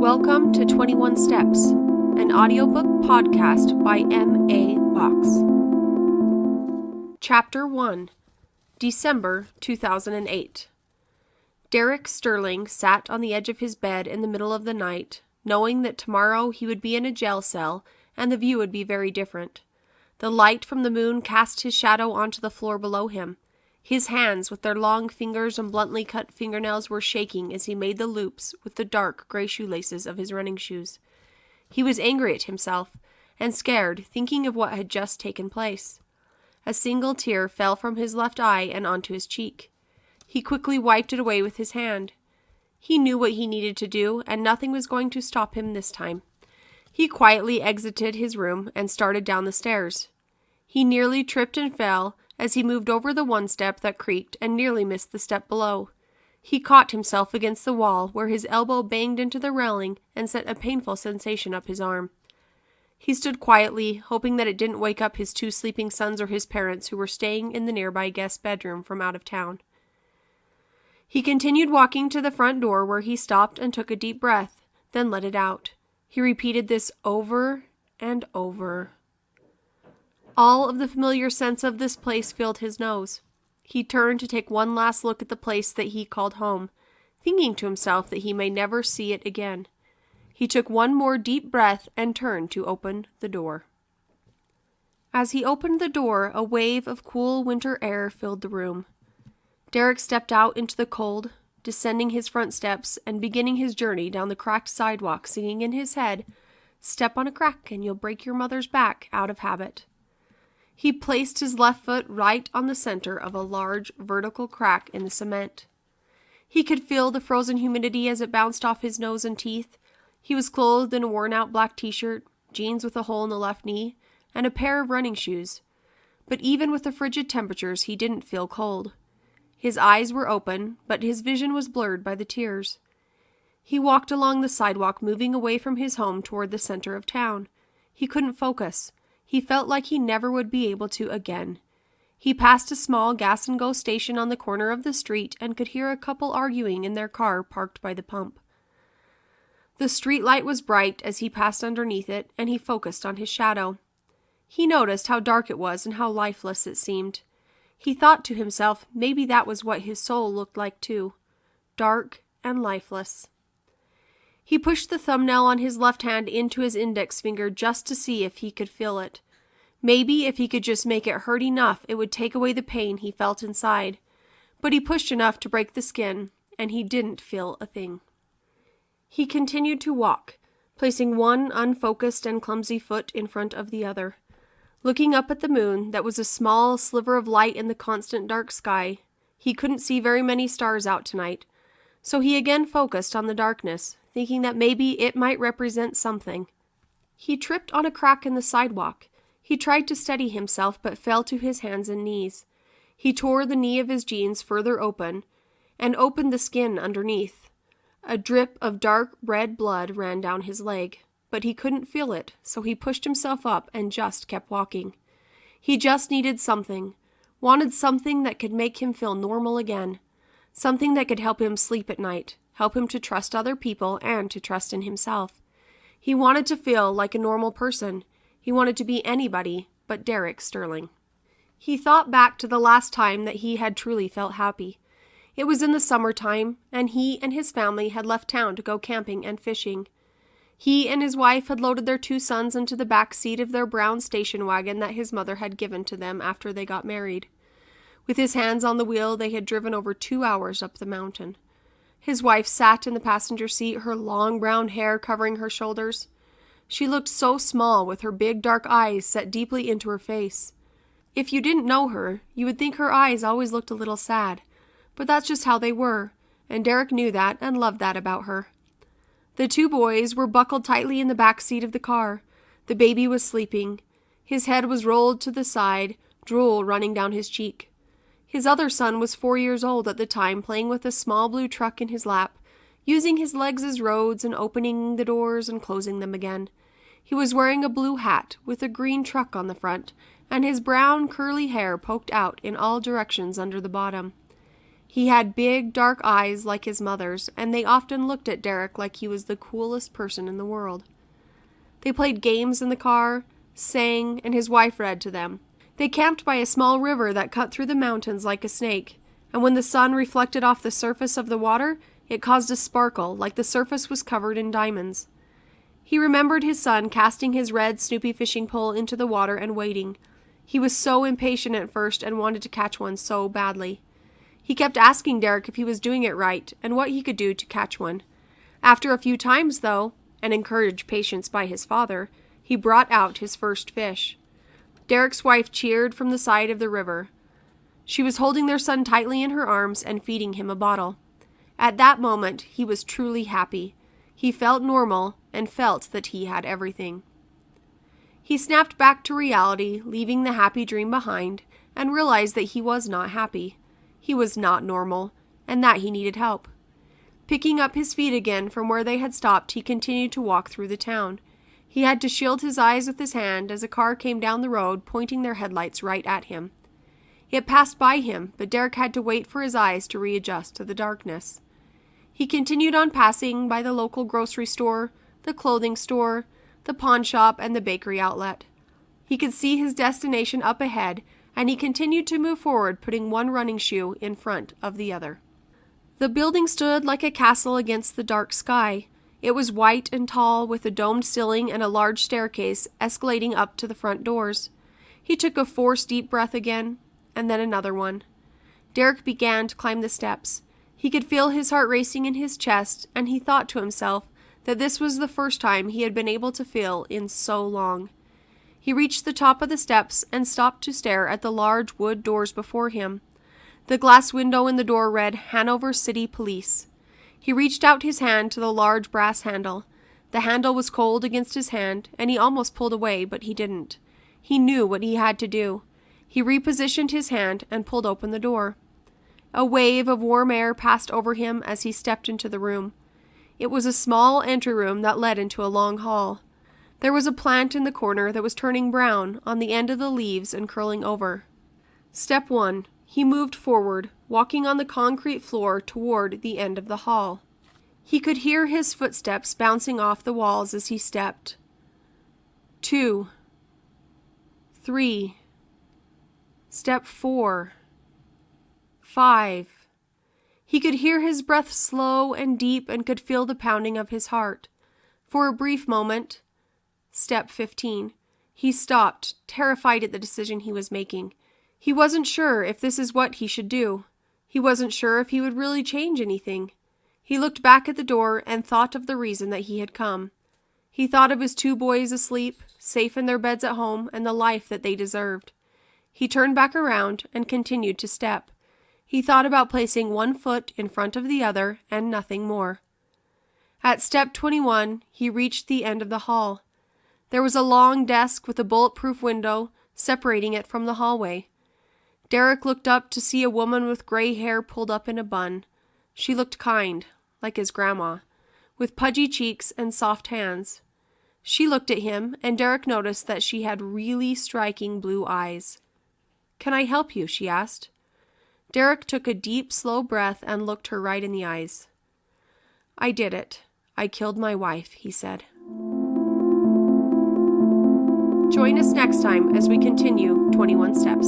Welcome to 21 Steps, an audiobook podcast by M.A. Box. Chapter 1, December 2008. Derrick Sterling sat on the edge of his bed in the middle of the night, knowing that tomorrow he would be in a jail cell and the view would be very different. The light from the moon cast his shadow onto the floor below him. His hands, with their long fingers and bluntly cut fingernails, were shaking as he made the loops with the dark gray shoelaces of his running shoes. He was angry at himself and scared, thinking of what had just taken place. A single tear fell from his left eye and onto his cheek. He quickly wiped it away with his hand. He knew what he needed to do, and nothing was going to stop him this time. He quietly exited his room and started down the stairs. He nearly tripped and fell as he moved over the one step that creaked and nearly missed the step below. He caught himself against the wall where his elbow banged into the railing and sent a painful sensation up his arm. He stood quietly, hoping that it didn't wake up his two sleeping sons or his parents who were staying in the nearby guest bedroom from out of town. He continued walking to the front door where he stopped and took a deep breath, then let it out. He repeated this over and over. All of the familiar scents of this place filled his nose. He turned to take one last look at the place that he called home, thinking to himself that he may never see it again. He took one more deep breath and turned to open the door. As he opened the door, a wave of cool winter air filled the room. Derrick stepped out into the cold, descending his front steps and beginning his journey down the cracked sidewalk, singing in his head, "Step on a crack and you'll break your mother's back," out of habit. He placed his left foot right on the center of a large vertical crack in the cement. He could feel the frozen humidity as it bounced off his nose and teeth. He was clothed in a worn-out black t-shirt, jeans with a hole in the left knee, and a pair of running shoes. But even with the frigid temperatures, he didn't feel cold. His eyes were open, but his vision was blurred by the tears. He walked along the sidewalk, moving away from his home toward the center of town. He couldn't focus. He felt like he never would be able to again. He passed a small gas-and-go station on the corner of the street and could hear a couple arguing in their car parked by the pump. The street light was bright as he passed underneath it, and he focused on his shadow. He noticed how dark it was and how lifeless it seemed. He thought to himself maybe that was what his soul looked like too, dark and lifeless. He pushed the thumbnail on his left hand into his index finger just to see if he could feel it. Maybe if he could just make it hurt enough, it would take away the pain he felt inside. But he pushed enough to break the skin, and he didn't feel a thing. He continued to walk, placing one unfocused and clumsy foot in front of the other. Looking up at the moon, that was a small sliver of light in the constant dark sky. He couldn't see very many stars out tonight, so he again focused on the darkness, thinking that maybe it might represent something. He tripped on a crack in the sidewalk. He tried to steady himself, but fell to his hands and knees. He tore the knee of his jeans further open, and opened the skin underneath. A drip of dark red blood ran down his leg, but he couldn't feel it, so he pushed himself up and just kept walking. He just needed something, wanted something that could make him feel normal again, something that could help him sleep at night, help him to trust other people and to trust in himself. He wanted to feel like a normal person. He wanted to be anybody but Derrick Sterling. He thought back to the last time that he had truly felt happy. It was in the summertime, and he and his family had left town to go camping and fishing. He and his wife had loaded their two sons into the back seat of their brown station wagon that his mother had given to them after they got married. With his hands on the wheel, they had driven over 2 hours up the mountain. His wife sat in the passenger seat, her long brown hair covering her shoulders. She looked so small, with her big dark eyes set deeply into her face. If you didn't know her, you would think her eyes always looked a little sad, but that's just how they were, and Derrick knew that and loved that about her. The two boys were buckled tightly in the back seat of the car. The baby was sleeping. His head was rolled to the side, drool running down his cheek. His other son was 4 years old at the time, playing with a small blue truck in his lap, using his legs as roads and opening the doors and closing them again. He was wearing a blue hat with a green truck on the front, and his brown curly hair poked out in all directions under the bottom. He had big, dark eyes like his mother's, and they often looked at Derrick like he was the coolest person in the world. They played games in the car, sang, and his wife read to them. They camped by a small river that cut through the mountains like a snake, and when the sun reflected off the surface of the water, it caused a sparkle like the surface was covered in diamonds. He remembered his son casting his red Snoopy fishing pole into the water and waiting. He was so impatient at first and wanted to catch one so badly. He kept asking Derrick if he was doing it right and what he could do to catch one. After a few times, though, and encouraged patience by his father, he brought out his first fish. Derrick's wife cheered from the side of the river. She was holding their son tightly in her arms and feeding him a bottle. At that moment, he was truly happy. He felt normal and felt that he had everything. He snapped back to reality, leaving the happy dream behind, and realized that he was not happy. He was not normal, and that he needed help. Picking up his feet again from where they had stopped, he continued to walk through the town. He had to shield his eyes with his hand as a car came down the road, pointing their headlights right at him. It passed by him, but Derrick had to wait for his eyes to readjust to the darkness. He continued on, passing by the local grocery store, the clothing store, the pawn shop, and the bakery outlet. He could see his destination up ahead, and he continued to move forward, putting one running shoe in front of the other. The building stood like a castle against the dark sky. It was white and tall, with a domed ceiling and a large staircase escalating up to the front doors. He took a forced deep breath again, and then another one. Derrick began to climb the steps. He could feel his heart racing in his chest, and he thought to himself that this was the first time he had been able to feel in so long. He reached the top of the steps and stopped to stare at the large wood doors before him. The glass window in the door read Hanover City Police. He reached out his hand to the large brass handle. The handle was cold against his hand, and he almost pulled away, but he didn't. He knew what he had to do. He repositioned his hand and pulled open the door. A wave of warm air passed over him as he stepped into the room. It was a small entry room that led into a long hall. There was a plant in the corner that was turning brown on the end of the leaves and curling over. Step 1. He moved forward, walking on the concrete floor toward the end of the hall. He could hear his footsteps bouncing off the walls as he stepped. 2. 3. Step 4. 5. He could hear his breath slow and deep and could feel the pounding of his heart. For a brief moment, Step 15. He stopped, terrified at the decision he was making. He wasn't sure if this is what he should do. He wasn't sure if he would really change anything. He looked back at the door and thought of the reason that he had come. He thought of his 2 boys asleep, safe in their beds at home, and the life that they deserved. He turned back around and continued to step. He thought about placing one foot in front of the other and nothing more. At step 21, he reached the end of the hall. There was a long desk with a bulletproof window separating it from the hallway. Derrick looked up to see a woman with gray hair pulled up in a bun. She looked kind, like his grandma, with pudgy cheeks and soft hands. She looked at him, and Derrick noticed that she had really striking blue eyes. "Can I help you?" she asked. Derrick took a deep, slow breath and looked her right in the eyes. "I did it. I killed my wife," he said. Join us next time as we continue 21 Steps.